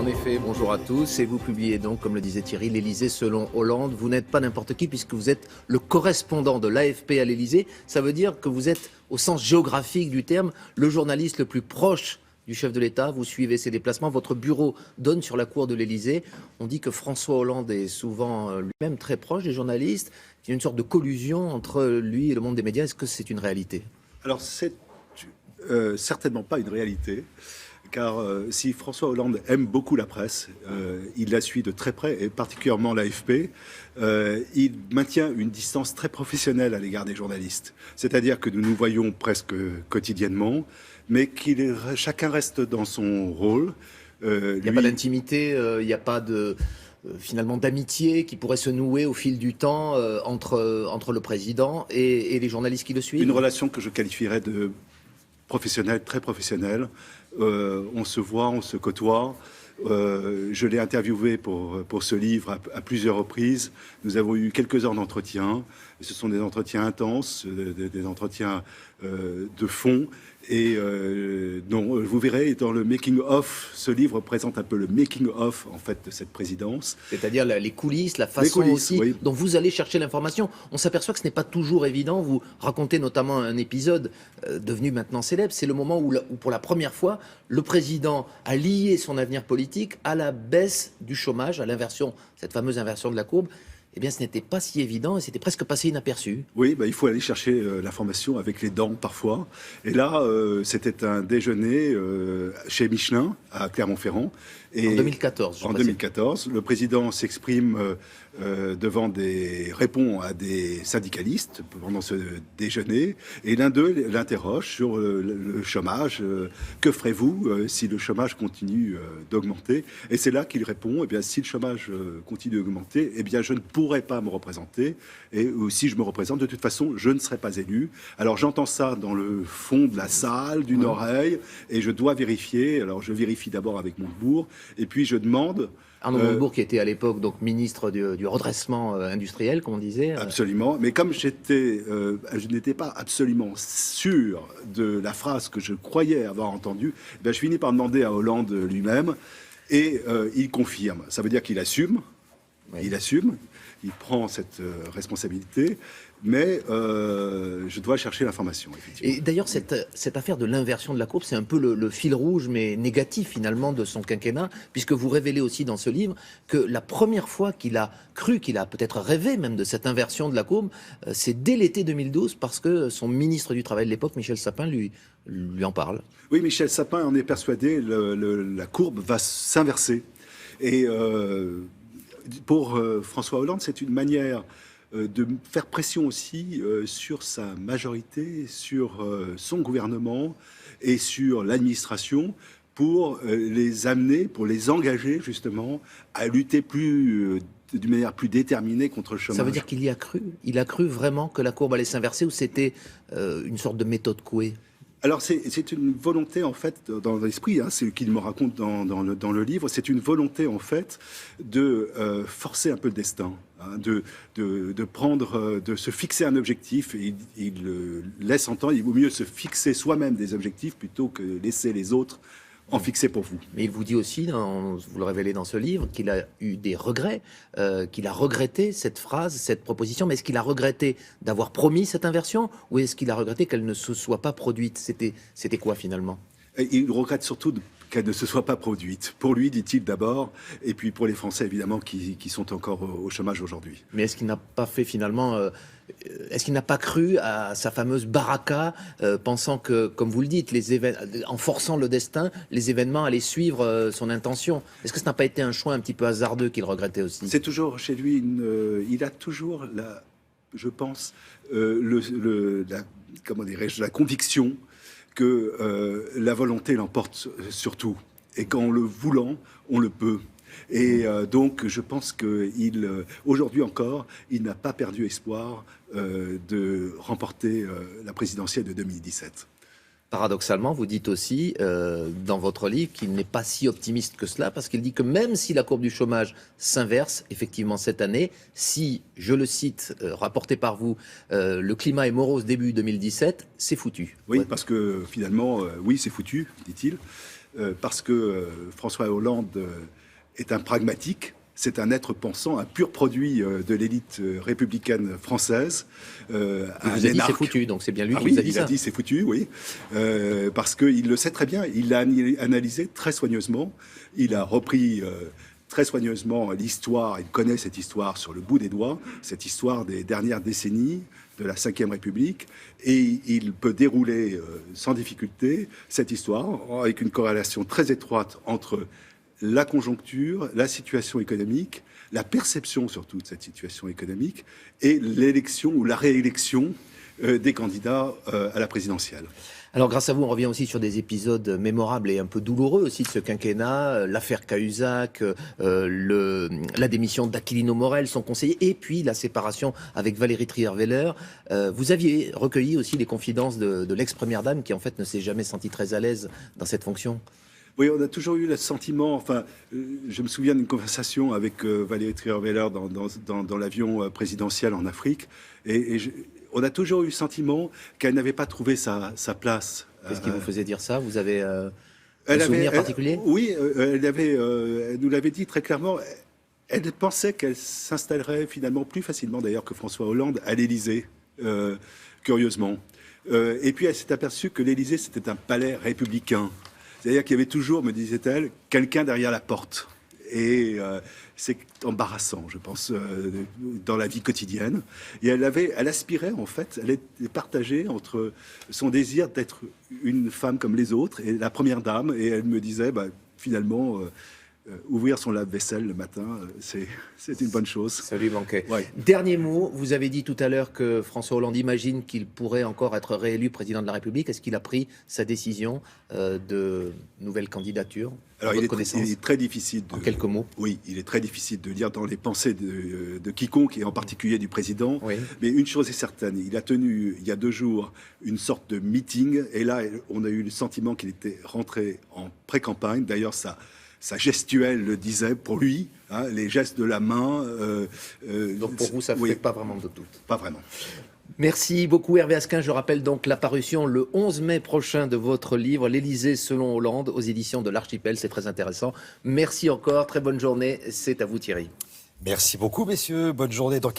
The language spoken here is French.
effet, bonjour à tous. Et vous publiez donc, comme le disait Thierry, l'Élysée selon Hollande. Vous n'êtes pas n'importe qui puisque vous êtes le correspondant de l'AFP à l'Élysée. Ça veut dire que vous êtes, au sens géographique du terme, le journaliste le plus proche du chef de l'État. Vous suivez ses déplacements. Votre bureau donne sur la cour de l'Élysée. On dit que François Hollande est souvent lui-même très proche des journalistes. Il y a une sorte de collusion entre lui et le monde des médias. Est-ce que c'est une réalité ? Alors, c'est certainement pas une réalité. Car si François Hollande aime beaucoup la presse, il la suit de très près, et particulièrement l'AFP, il maintient une distance très professionnelle à l'égard des journalistes. C'est-à-dire que nous nous voyons presque quotidiennement, mais chacun reste dans son rôle. Il n'y a pas d'intimité, il n'y a pas de... finalement d'amitié qui pourrait se nouer au fil du temps entre le président et les journalistes qui le suivent. Une relation que je qualifierais de professionnelle, très professionnelle. On se voit, on se côtoie. Je l'ai interviewé pour ce livre à plusieurs reprises. Nous avons eu quelques heures d'entretien. Ce sont des entretiens intenses, des entretiens de fond. Et non, vous verrez, dans le making-of, ce livre présente un peu le making-of, en fait, de cette présidence. C'est-à-dire les coulisses, la façon aussi oui, dont vous allez chercher l'information. On s'aperçoit que ce n'est pas toujours évident. Vous racontez notamment un épisode devenu maintenant célèbre. C'est le moment où, pour la première fois, le président a lié son avenir politique à la baisse du chômage, à l'inversion, cette fameuse inversion de la courbe. Eh bien, ce n'était pas si évident et c'était presque passé inaperçu. Oui, il faut aller chercher l'information avec les dents parfois. Et là, c'était un déjeuner chez Michelin à Clermont-Ferrand. En 2014. En 2014, le président s'exprime répond à des syndicalistes pendant ce déjeuner, et l'un d'eux l'interroge sur le chômage. Que ferez-vous si le chômage continue d'augmenter? Et c'est là qu'il répond, eh bien, si le chômage continue d'augmenter, eh bien, je ne pourrai pas me représenter, et si je me représente, de toute façon, je ne serai pas élu. Alors j'entends ça dans le fond de la salle, d'une oreille, et je dois vérifier. Alors je vérifie d'abord avec Montebourg, et puis je demande... Arnaud Montebourg, qui était à l'époque donc ministre du redressement industriel, comme on disait. Absolument, mais comme je n'étais pas absolument sûr de la phrase que je croyais avoir entendue, je finis par demander à Hollande lui-même, et il confirme. Ça veut dire qu'il assume, oui. Il prend cette responsabilité, mais je dois chercher l'information, effectivement. Et d'ailleurs, cette affaire de l'inversion de la courbe, c'est un peu le fil rouge, mais négatif finalement, de son quinquennat, puisque vous révélez aussi dans ce livre que la première fois qu'il a cru, qu'il a peut-être rêvé même de cette inversion de la courbe, c'est dès l'été 2012, parce que son ministre du Travail de l'époque, Michel Sapin, lui en parle. Oui, Michel Sapin en est persuadé, la courbe va s'inverser. Et pour François Hollande, c'est une manière de faire pression aussi sur sa majorité, sur son gouvernement et sur l'administration pour les amener, pour les engager justement à lutter d'une manière plus déterminée contre le chômage. Ça veut dire qu'il y a cru? Il a cru vraiment que la courbe allait s'inverser, ou c'était une sorte de méthode couée? Alors c'est une volonté en fait dans l'esprit, c'est ce qu'il me raconte dans le livre, c'est une volonté en fait de forcer un peu le destin, de se fixer un objectif, et il laisse entendre, il vaut mieux se fixer soi-même des objectifs plutôt que laisser les autres en fixer pour vous. Mais il vous dit aussi, vous le révélez dans ce livre, qu'il a eu des regrets, qu'il a regretté cette phrase, cette proposition, mais est-ce qu'il a regretté d'avoir promis cette inversion, ou est-ce qu'il a regretté qu'elle ne se soit pas produite? C'était quoi finalement? Il regrette surtout qu'elle ne se soit pas produite. Pour lui, dit-il d'abord, et puis pour les Français évidemment qui sont encore au chômage aujourd'hui. Mais est-ce qu'il n'a pas fait finalement... Est-ce qu'il n'a pas cru à sa fameuse baraka, pensant que, comme vous le dites, en forçant le destin, les événements allaient suivre son intention? Est-ce que ça n'a pas été un choix un petit peu hasardeux qu'il regrettait aussi? C'est toujours chez lui, il a toujours, je pense, la conviction que la volonté l'emporte sur tout. Et qu'en le voulant, on le peut. Et donc, je pense qu'aujourd'hui encore, il n'a pas perdu espoir de remporter la présidentielle de 2017. Paradoxalement, vous dites aussi dans votre livre qu'il n'est pas si optimiste que cela, parce qu'il dit que même si la courbe du chômage s'inverse effectivement cette année, si, je le cite, rapporté par vous, le climat est morose début 2017, c'est foutu. Oui, Ouais. parce que finalement, oui, c'est foutu, dit-il, parce que François Hollande est un pragmatique. C'est un être pensant, un pur produit de l'élite républicaine française. Il vous a dit c'est foutu, donc c'est bien lui qui oui, vous a dit il ça. a dit c'est foutu, oui, parce qu'il le sait très bien. Il l'a analysé très soigneusement. Il a repris très soigneusement l'histoire. Il connaît cette histoire sur le bout des doigts, cette histoire des dernières décennies de la Ve République, et il peut dérouler sans difficulté cette histoire avec une corrélation très étroite entre la conjoncture, la situation économique, la perception surtout de cette situation économique et l'élection ou la réélection des candidats à la présidentielle. Alors grâce à vous, on revient aussi sur des épisodes mémorables et un peu douloureux aussi de ce quinquennat, l'affaire Cahuzac, la démission d'Aquilino Morel, son conseiller, et puis la séparation avec Valérie Trierweiler. Vous aviez recueilli aussi les confidences de l'ex-première dame qui en fait ne s'est jamais sentie très à l'aise dans cette fonction. Oui, on a toujours eu le sentiment, enfin, je me souviens d'une conversation avec Valérie Trierweiler dans l'avion présidentiel en Afrique, on a toujours eu le sentiment qu'elle n'avait pas trouvé sa place. Qu'est-ce qui vous faisait dire ça? Vous avez un souvenir particulier? Oui, elle nous l'avait dit très clairement. Elle pensait qu'elle s'installerait finalement plus facilement d'ailleurs que François Hollande à l'Élysée, curieusement. Et puis elle s'est aperçue que l'Élysée c'était un palais républicain. C'est-à-dire qu'il y avait toujours, me disait-elle, quelqu'un derrière la porte. Et c'est embarrassant, je pense, dans la vie quotidienne. Et elle aspirait, en fait, elle est partagée entre son désir d'être une femme comme les autres et la première dame. Et elle me disait, finalement, ouvrir son lave-vaisselle le matin, c'est une bonne chose. Ça lui manquait. Ouais. Dernier mot, vous avez dit tout à l'heure que François Hollande imagine qu'il pourrait encore être réélu président de la République. Est-ce qu'il a pris sa décision de nouvelle candidature? Alors, il est très difficile en quelques mots. Oui, il est très difficile de lire dans les pensées de quiconque, et en particulier du président. Oui. Mais une chose est certaine, il a tenu, il y a 2 jours, une sorte de meeting. Et là, on a eu le sentiment qu'il était rentré en pré-campagne. D'ailleurs, sa gestuelle le disait pour lui, hein, les gestes de la main. Donc pour vous, ça ne fait pas vraiment de doute. Pas vraiment. Merci beaucoup Hervé Asquin. Je rappelle donc la parution le 11 mai prochain de votre livre « L'Élysée selon Hollande » aux éditions de l'Archipel. C'est très intéressant. Merci encore, très bonne journée. C'est à vous Thierry. Merci beaucoup messieurs, bonne journée. Dans